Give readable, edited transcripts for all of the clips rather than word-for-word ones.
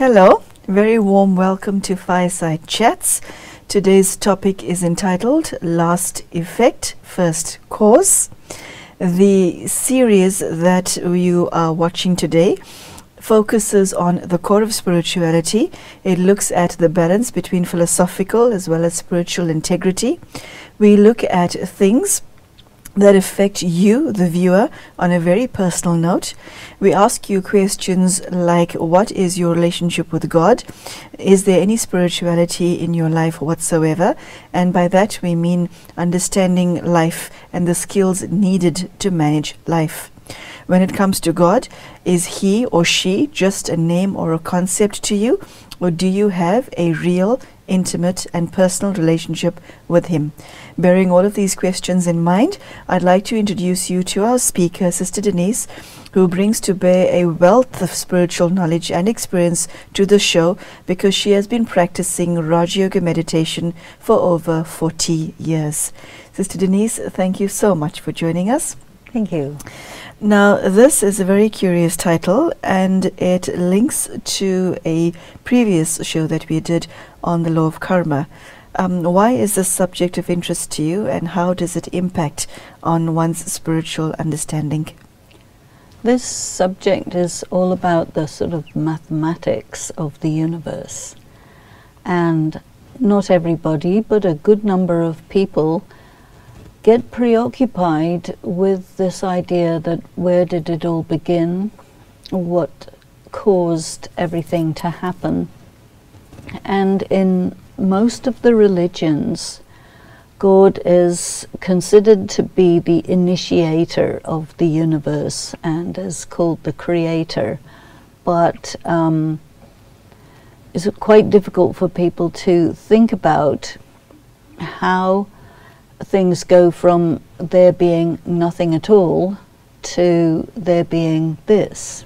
Hello, very warm welcome to Fireside Chats. Today's topic is entitled Last Effect, First Cause. The series that you are watching today focuses on the core of spirituality. It looks at the balance between philosophical as well as spiritual integrity. We look at things that affect you, the viewer, on a very personal note. We ask you questions like, what is your relationship with God? Is there any spirituality in your life whatsoever? And by that we mean understanding life and the skills needed to manage life. When it comes to God, is he or she just a name or a concept to you? Or do you have a real, intimate and personal relationship with him? Bearing all of these questions in mind, I'd like to introduce you to our speaker, Sister Denise, who brings to bear a wealth of spiritual knowledge and experience to the show because she has been practicing Rajyoga Meditation for over 40 years. Sister Denise, thank you so much for joining us. Thank you. Now, this is a very curious title, and it links to a previous show that we did on the law of karma. Why is this subject of interest to you, and how does it impact on one's spiritual understanding? This subject is all about the sort of mathematics of the universe. And not everybody, but a good number of people get preoccupied with this idea that where did it all begin, what caused everything to happen. And in most of the religions, God is considered to be the initiator of the universe and is called the creator. But it's quite difficult for people to think about how things go from there being nothing at all to there being this.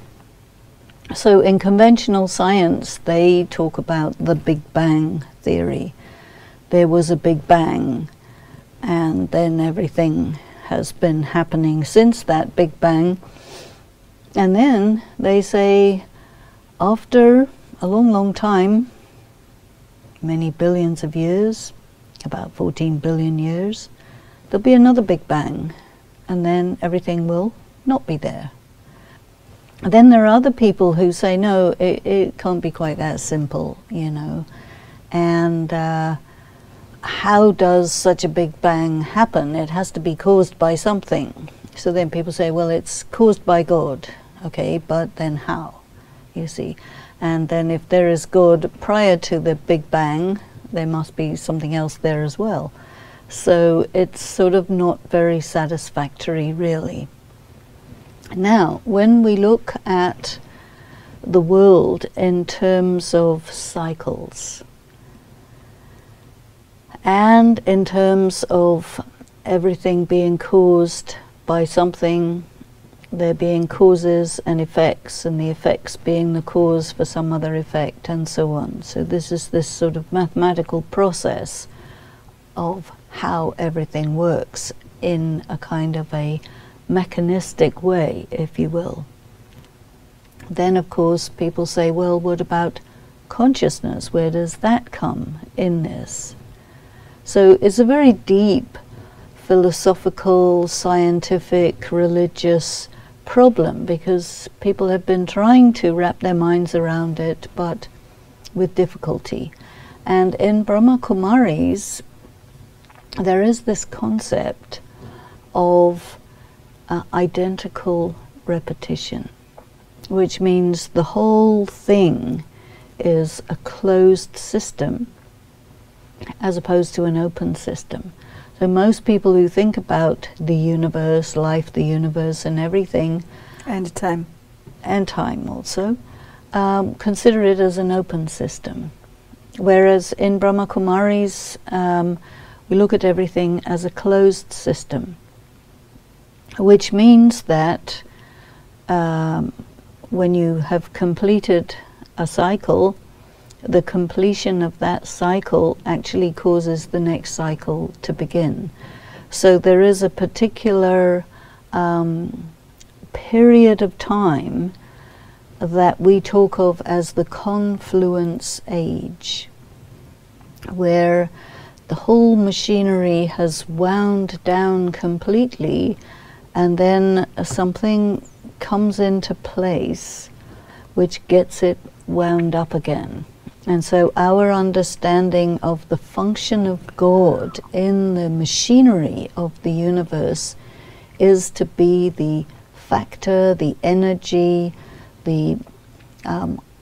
So in conventional science, they talk about the Big Bang theory. There was a Big Bang, and then everything has been happening since that Big Bang. And then they say, after a long, long time, many billions of years, about 14 billion years, there'll be another Big Bang, and then everything will not be there. And then there are other people who say, no, it can't be quite that simple, you know. And how does such a Big Bang happen? It has to be caused by something. So then people say, well, it's caused by God. Okay, but then how? You see. And then if there is God prior to the Big Bang, there must be something else there as well. So it's sort of not very satisfactory, really. Now, when we look at the world in terms of cycles, and in terms of everything being caused by something, there being causes and effects, and the effects being the cause for some other effect, and so on. So this is this sort of mathematical process of how everything works in a kind of a mechanistic way, if you will. Then, of course, people say, well, what about consciousness? Where does that come in this? So it's a very deep philosophical, scientific, religious problem, because people have been trying to wrap their minds around it, but with difficulty. And in Brahmakumaris, there is this concept of identical repetition, which means the whole thing is a closed system as opposed to an open system. So most people who think about the universe, life, the universe and everything, And time also, consider it as an open system. Whereas in Brahmakumaris, we look at everything as a closed system, which means that when you have completed a cycle, the completion of that cycle actually causes the next cycle to begin. So there is a particular period of time that we talk of as the confluence age, where the whole machinery has wound down completely, and then something comes into place which gets it wound up again. And so our understanding of the function of God in the machinery of the universe is to be the factor, the energy, the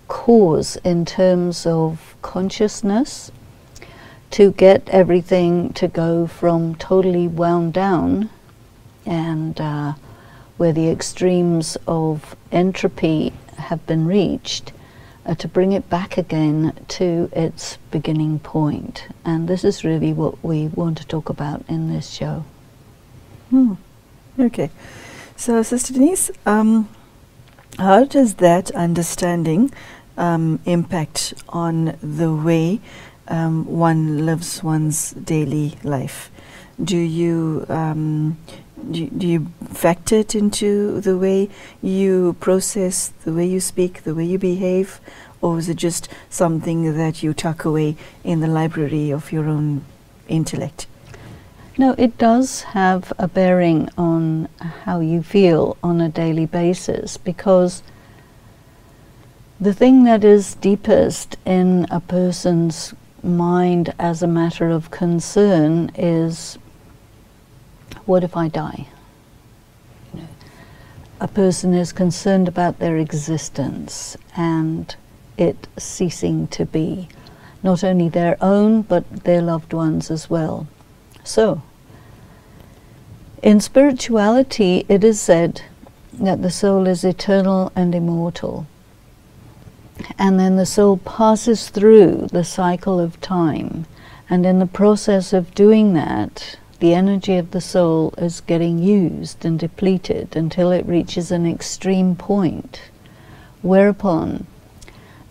cause in terms of consciousness, to get everything to go from totally wound down and where the extremes of entropy have been reached, to bring it back again to its beginning point. And this is really what we want to talk about in this show. Okay. So, Sister Denise, how does that understanding impact on the way one lives one's daily life? Do you do you factor it into the way you process, the way you speak, the way you behave, or is it just something that you tuck away in the library of your own intellect? No, it does have a bearing on how you feel on a daily basis, because the thing that is deepest in a person's mind as a matter of concern is, what if I die? You know, a person is concerned about their existence and it ceasing to be, not only their own, but their loved ones as well. So, in spirituality, it is said that the soul is eternal and immortal. And then the soul passes through the cycle of time. And in the process of doing that, the energy of the soul is getting used and depleted until it reaches an extreme point, whereupon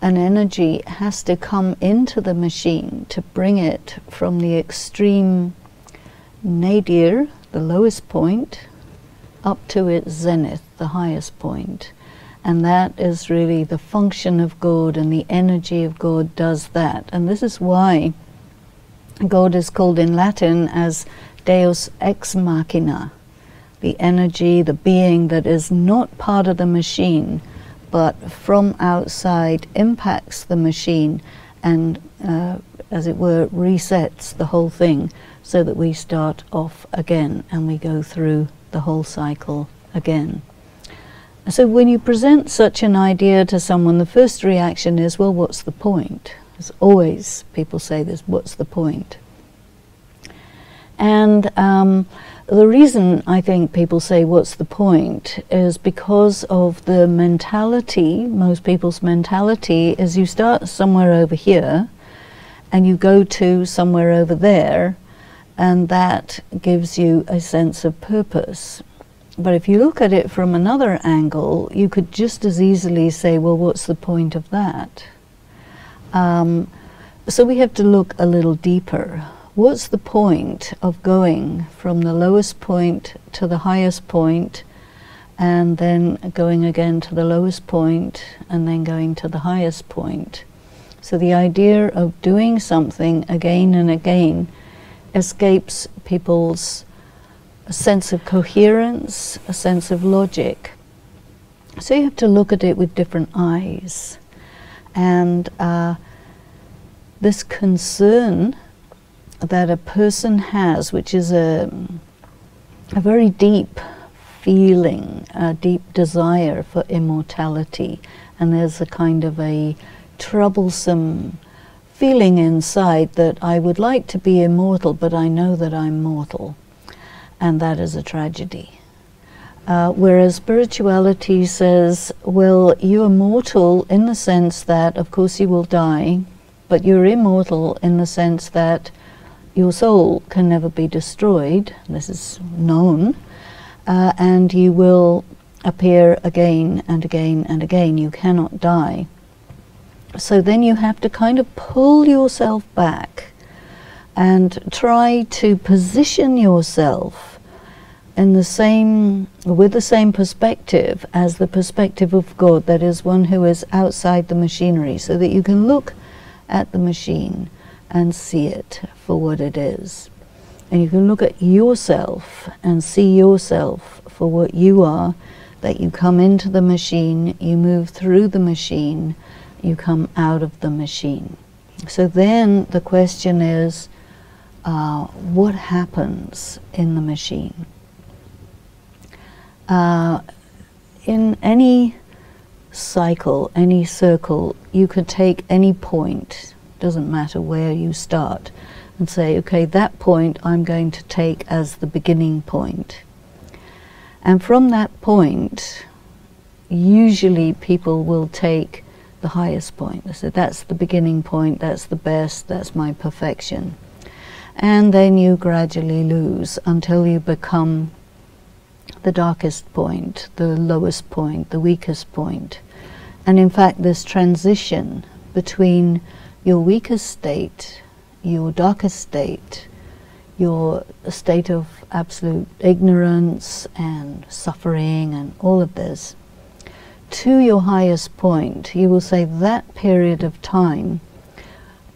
an energy has to come into the machine to bring it from the extreme nadir, the lowest point, up to its zenith, the highest point. And that is really the function of God, and the energy of God does that. And this is why God is called in Latin as Deus ex machina, the energy, the being that is not part of the machine, but from outside impacts the machine and, as it were, resets the whole thing so that we start off again and we go through the whole cycle again. So when you present such an idea to someone, the first reaction is, well, what's the point? As always, people say this, what's the point? And the reason I think people say, what's the point, is because of the mentality, most people's mentality is you start somewhere over here and you go to somewhere over there, and that gives you a sense of purpose. But if you look at it from another angle, you could just as easily say, well, what's the point of that? So we have to look a little deeper. What's the point of going from the lowest point to the highest point, and then going again to the lowest point, and then going to the highest point? So the idea of doing something again and again escapes people's a sense of coherence, a sense of logic. So you have to look at it with different eyes. And this concern that a person has, which is a very deep feeling, a deep desire for immortality, and there's a kind of a troublesome feeling inside that I would like to be immortal, but I know that I'm mortal. And that is a tragedy. Whereas spirituality says, well, you are mortal in the sense that, of course, you will die, but you're immortal in the sense that your soul can never be destroyed. This is known. And you will appear again and again and again. You cannot die. So then you have to kind of pull yourself back and try to position yourself with the same perspective as the perspective of God, that is one who is outside the machinery, so that you can look at the machine and see it for what it is. And you can look at yourself and see yourself for what you are, that you come into the machine, you move through the machine, you come out of the machine. So then the question is, what happens in the machine? In any cycle, any circle, you could take any point, doesn't matter where you start, and say, okay, that point I'm going to take as the beginning point. And from that point, usually people will take the highest point. They say, that's the beginning point, that's the best, that's my perfection. And then you gradually lose until you become the darkest point, the lowest point, the weakest point. And in fact, this transition between your weakest state, your darkest state, your state of absolute ignorance and suffering and all of this, to your highest point, you will say that period of time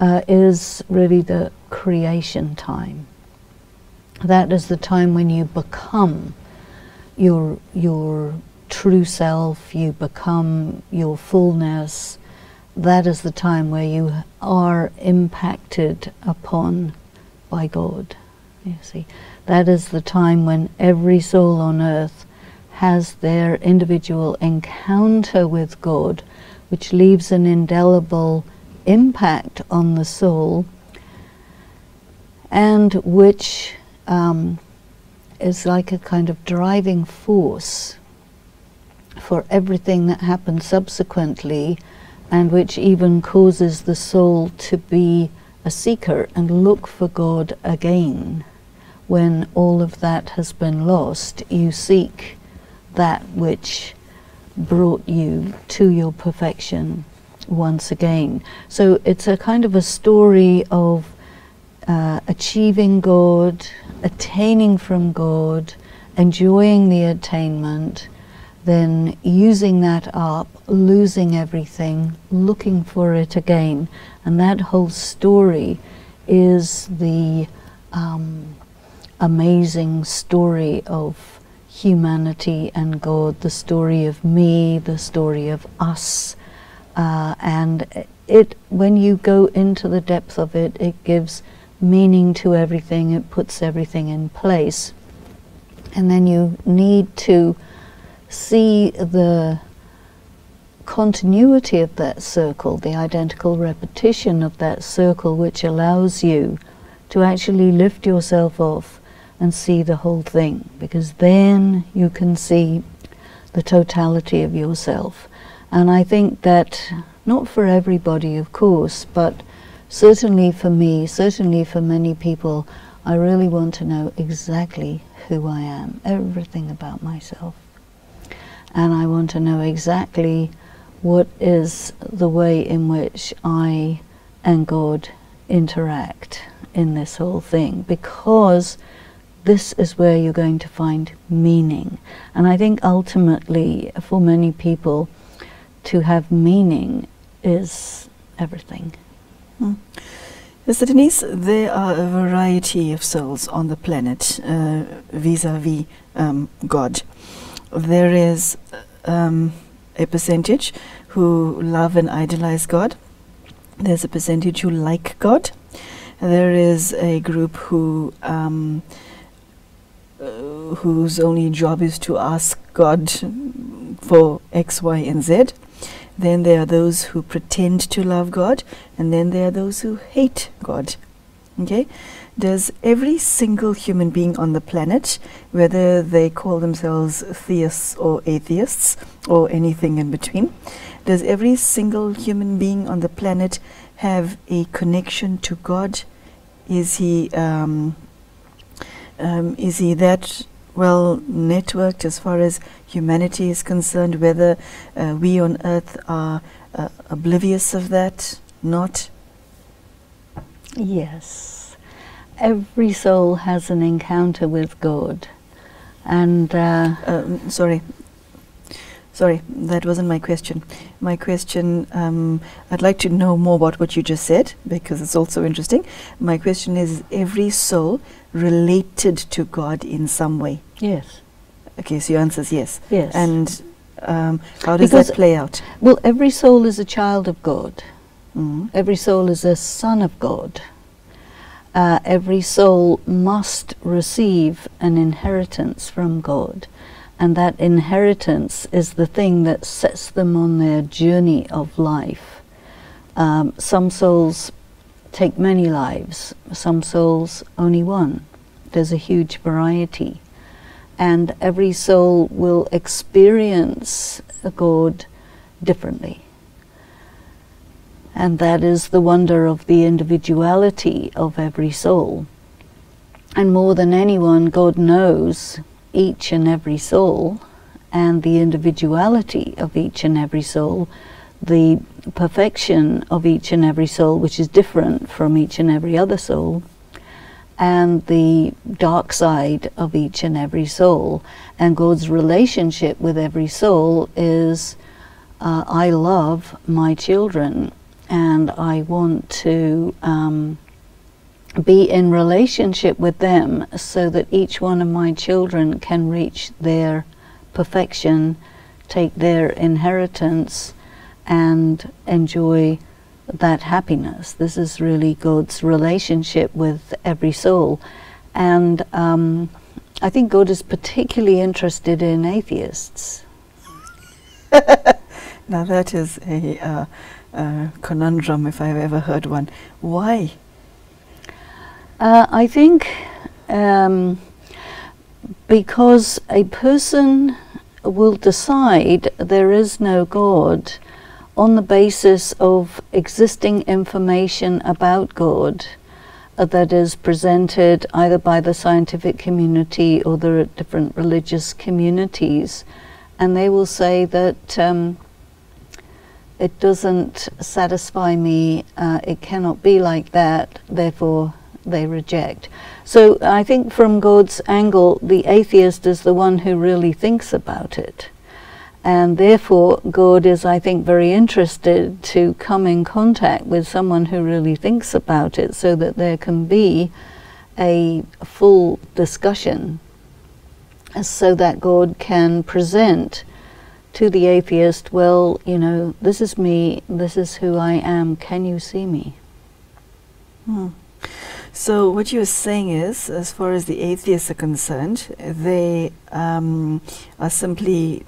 is really the creation time. That is the time when you become your true self, you become your fullness. That is the time where you are impacted upon by God. You see, that is the time when every soul on earth has their individual encounter with God, which leaves an indelible impact on the soul, and which is like a kind of driving force for everything that happens subsequently, and which even causes the soul to be a seeker and look for God again. When all of that has been lost, you seek that which brought you to your perfection once again. So it's a kind of a story of achieving God, attaining from God, enjoying the attainment, then using that up, losing everything, looking for it again. And that whole story is the amazing story of humanity and God, the story of me, the story of us. And when you go into the depth of it, it gives meaning to everything, it puts everything in place. And then you need to see the continuity of that circle, the identical repetition of that circle, which allows you to actually lift yourself off and see the whole thing, because then you can see the totality of yourself. And I think that, not for everybody of course, but certainly for me, certainly for many people, I really want to know exactly who I am, everything about myself. And I want to know exactly what is the way in which I and God interact in this whole thing, because this is where you're going to find meaning. And I think ultimately, for many people, to have meaning is everything. So Denise, there are a variety of souls on the planet vis-a-vis God. There is a percentage who love and idolize God. There's a percentage who like God. There is a group who whose only job is to ask God for X, Y, and Z. Then there are those who pretend to love God, and then there are those who hate God. Okay? Does every single human being on the planet, whether they call themselves theists or atheists or anything in between, does every single human being on the planet have a connection to God? Is he that well networked as far as humanity is concerned, whether we on earth are oblivious of that? Not? Yes. Every soul has an encounter with God, And Sorry, that wasn't my question. My question, I'd like to know more about what you just said, because it's also interesting. My question is every soul related to God in some way? yes. Okay, so your answer is yes. Yes. And how does that play out? Well, every soul is a child of God. Mm. Every soul is a son of God. Every soul must receive an inheritance from God. And that inheritance is the thing that sets them on their journey of life. Some souls take many lives, some souls only one. There's a huge variety. And every soul will experience God differently. And that is the wonder of the individuality of every soul. And more than anyone, God knows each and every soul, and the individuality of each and every soul, the perfection of each and every soul, which is different from each and every other soul, and the dark side of each and every soul. And God's relationship with every soul is, I love my children, and I want to be in relationship with them so that each one of my children can reach their perfection, take their inheritance, and enjoy that happiness. This is really God's relationship with every soul. And I think God is particularly interested in atheists. Now that is a conundrum, if I've ever heard one. Why? I think because a person will decide there is no God on the basis of existing information about God that is presented either by the scientific community or the different religious communities, and they will say that it doesn't satisfy me, it cannot be like that, therefore they reject. So I think from God's angle, the atheist is the one who really thinks about it. And therefore God is, I think, very interested to come in contact with someone who really thinks about it, so that there can be a full discussion, so that God can present to the atheist, well, you know, this is me, this is who I am, can you see me? So what you're saying is, as far as the atheists are concerned, they are simply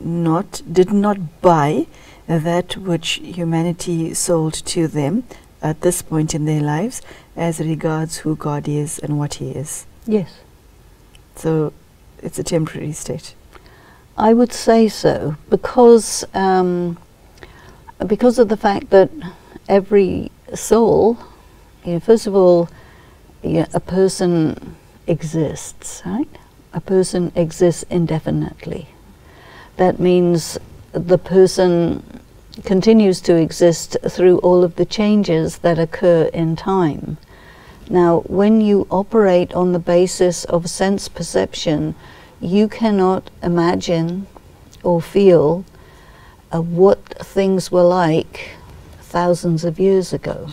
did not buy that which humanity sold to them at this point in their lives as regards who God is and what He is. Yes. So it's a temporary state. I would say so, because of the fact that every soul, you know, first of all, a person exists, right? A person exists indefinitely. That means the person continues to exist through all of the changes that occur in time. Now, when you operate on the basis of sense perception, you cannot imagine or feel what things were like thousands of years ago.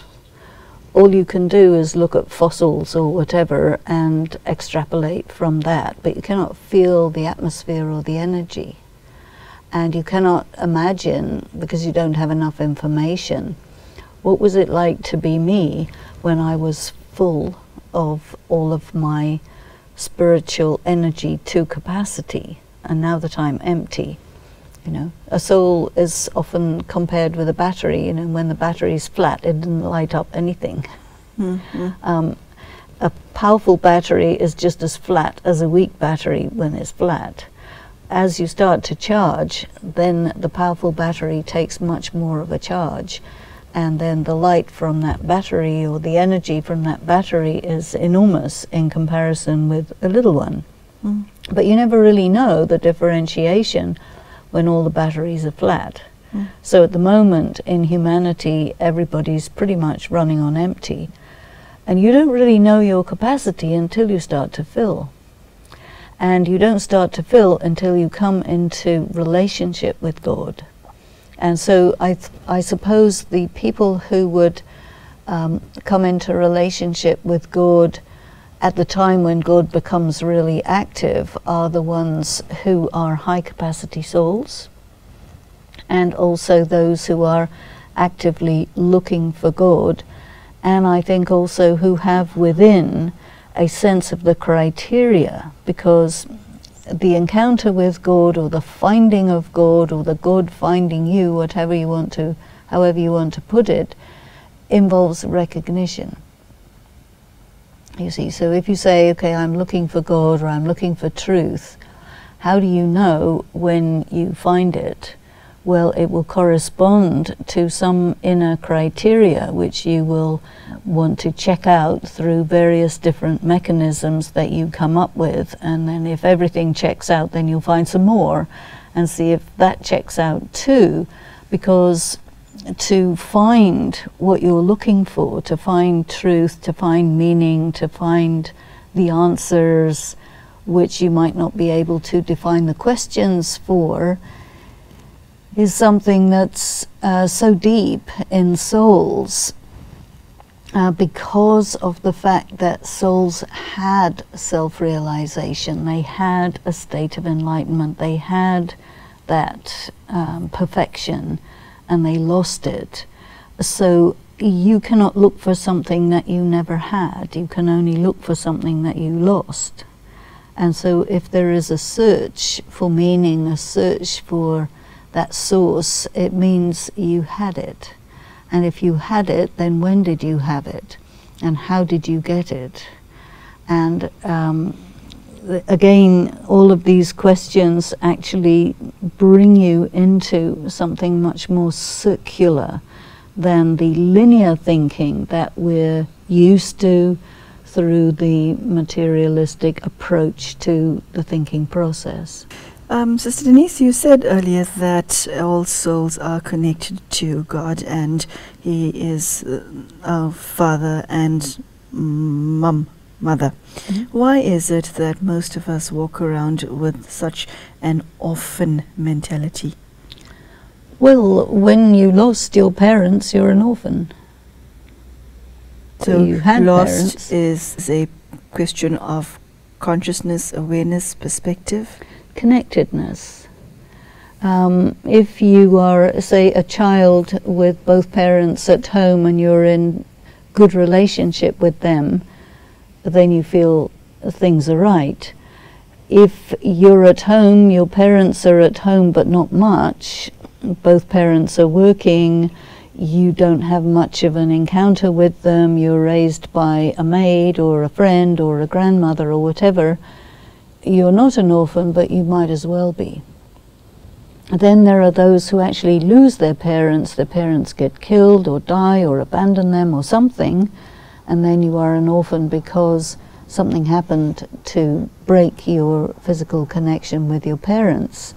All you can do is look at fossils or whatever and extrapolate from that, but you cannot feel the atmosphere or the energy. And you cannot imagine, because you don't have enough information, what was it like to be me when I was full of all of my spiritual energy to capacity, and now that I'm empty. You know, a soul is often compared with a battery. You know, when the battery's flat, it doesn't light up anything. Mm-hmm. A powerful battery is just as flat as a weak battery when it's flat. As you start to charge, then the powerful battery takes much more of a charge, and then the light from that battery or the energy from that battery is enormous in comparison with a little one. Mm. But you never really know the differentiation when all the batteries are flat. Mm. So at the moment in humanity, everybody's pretty much running on empty, and you don't really know your capacity until you start to fill. And you don't start to fill until you come into relationship with God. And so I suppose the people who would come into relationship with God at the time when God becomes really active are the ones who are high capacity souls, and also those who are actively looking for God, and I think also who have within a sense of the criteria, because the encounter with God, or the finding of God, or the God finding you, however you want to put it, involves recognition. You see, so if you say, okay, I'm looking for God, or I'm looking for truth, how do you know when you find it? Well, it will correspond to some inner criteria which you will want to check out through various different mechanisms that you come up with, and then if everything checks out, then you'll find some more and see if that checks out too, because to find what you're looking for, to find truth, to find meaning, to find the answers which you might not be able to define the questions for, is something that's so deep in souls because of the fact that souls had self-realization, they had a state of enlightenment, they had that perfection, and they lost it. So you cannot look for something that you never had, you can only look for something that you lost. And so if there is a search for meaning, a search for that source, it means you had it. And if you had it, then when did you have it? And how did you get it? And again, all of these questions actually bring you into something much more circular than the linear thinking that we're used to through the materialistic approach to the thinking process. Sister Denise, you said earlier that all souls are connected to God, and He is our Father and Mother. Mm-hmm. Why is it that most of us walk around with such an orphan mentality? Well, when you lost your parents, you're an orphan. So you had lost parents. is a question of consciousness, awareness, perspective? Connectedness. If you are, say, a child with both parents at home and you're in good relationship with them, then you feel things are right. If you're at home, your parents are at home but not much, both parents are working, you don't have much of an encounter with them, you're raised by a maid or a friend or a grandmother or whatever, you're not an orphan, but you might as well be. Then there are those who actually lose their parents get killed or die or abandon them or something, and then you are an orphan because something happened to break your physical connection with your parents.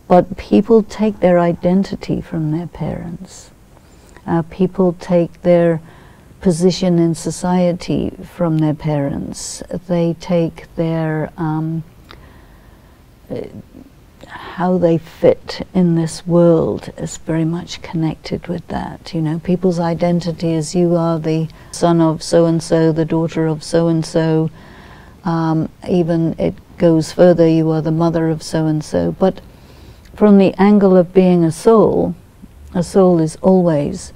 But people take their identity from their parents. People take their position in society from their parents. They take their how they fit in this world is very much connected with that. You know, people's identity is you are the son of so-and-so, the daughter of so-and-so. Even it goes further, you are the mother of so-and-so. But from the angle of being a soul is always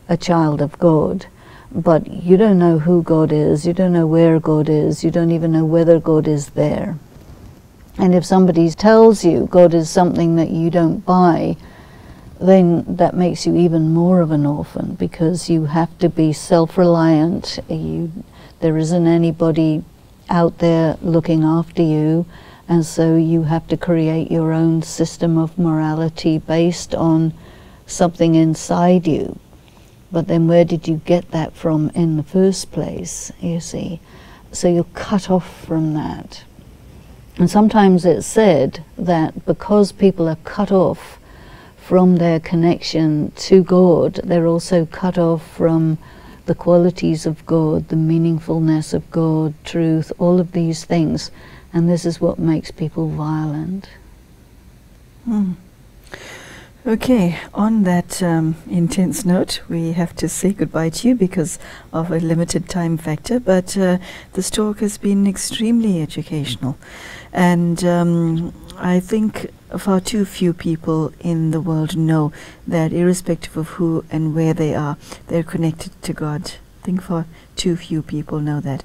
a child of God. But you don't know who God is, you don't know where God is, you don't even know whether God is there. And if somebody tells you God is something that you don't buy, then that makes you even more of an orphan, because you have to be self-reliant. There isn't anybody out there looking after you, and so you have to create your own system of morality based on something inside you. But then where did you get that from in the first place, you see? So you're cut off from that. And sometimes it's said that because people are cut off from their connection to God, they're also cut off from the qualities of God, the meaningfulness of God, truth, all of these things. And this is what makes people violent. Okay, on that intense note, we have to say goodbye to you because of a limited time factor, but this talk has been extremely educational, and I think far too few people in the world know that irrespective of who and where they are, they're connected to God. I think far too few people know that.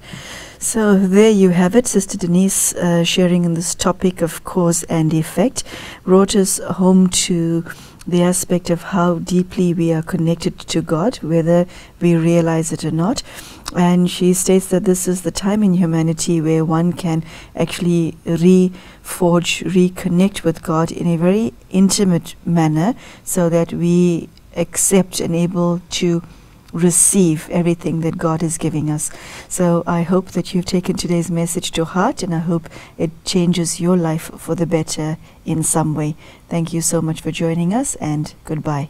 So there you have it, Sister Denise sharing on this topic of cause and effect, brought us home to the aspect of how deeply we are connected to God, whether we realize it or not. And she states that this is the time in humanity where one can actually reforge, reconnect with God in a very intimate manner, so that we accept and able to receive everything that God is giving us. So I hope that you've taken today's message to heart, and I hope it changes your life for the better in some way. Thank you so much for joining us, and goodbye.